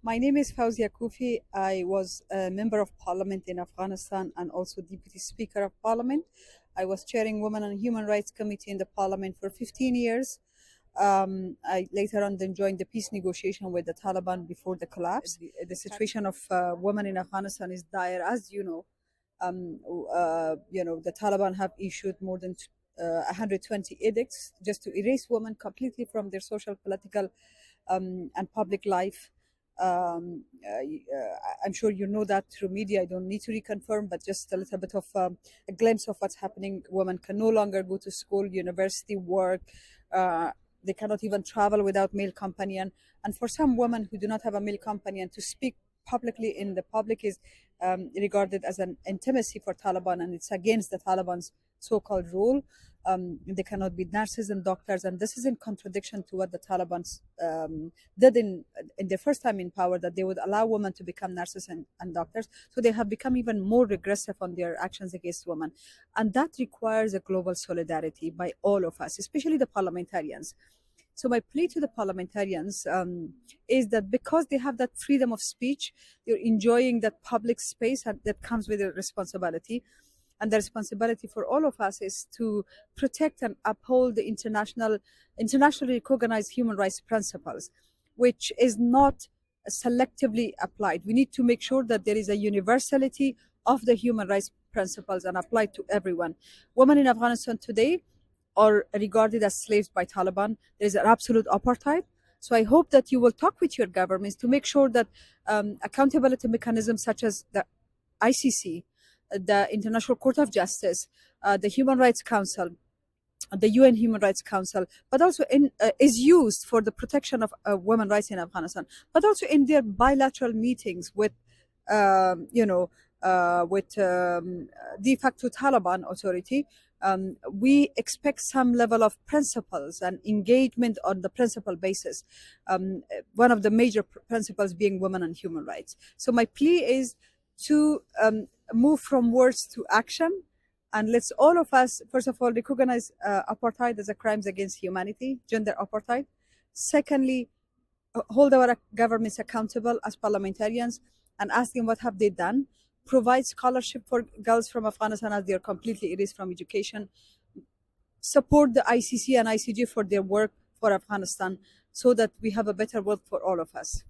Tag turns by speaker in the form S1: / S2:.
S1: My name is Fawzia Koofi. I was a member of parliament in Afghanistan and also deputy speaker of parliament. I was chairing Women and Human Rights Committee in the parliament for 15 years. I later on then joined the peace negotiation with the Taliban before the collapse. The situation of women in Afghanistan is dire, as you know. The Taliban have issued more than 120 edicts just to erase women completely from their social, political, and public life. I'm sure you know that through media. I don't need to reconfirm, but just a little bit of a glimpse of what's happening. Women can no longer go to school, university, work. They cannot even travel without male companion. And for some women who do not have a male companion, to speak publicly in the public is regarded as an intimacy for Taliban, and it's against the Taliban's so-called rule. They cannot be nurses and doctors, and this is in contradiction to what the Taliban did in their first time in power, that they would allow women to become nurses and doctors. So they have become even more regressive on their actions against women, and that requires a global solidarity by all of us, especially the parliamentarians. So my plea to the parliamentarians is that because they have that freedom of speech, they're enjoying that public space that comes with a responsibility. And the responsibility for all of us is to protect and uphold the internationally recognized human rights principles, which is not selectively applied. We need to make sure that there is a universality of the human rights principles and applied to everyone. Women in Afghanistan today are regarded as slaves by Taliban. There is an absolute apartheid. So I hope that you will talk with your governments to make sure that accountability mechanisms such as the ICC, the International Court of Justice, the Human Rights Council, the UN Human Rights Council, but also is used for the protection of women's rights in Afghanistan, but also in their bilateral meetings with, de facto Taliban authority. We expect some level of principles and engagement on the principle basis. One of the major principles being women and human rights. So my plea is to move from words to action, and let's all of us, first of all, recognize apartheid as a crime against humanity, gender apartheid. Secondly, hold our governments accountable as parliamentarians and ask them what have they done. Provide scholarship for girls from Afghanistan as they are completely erased from education. Support the ICC and ICJ for their work for Afghanistan so that we have a better world for all of us.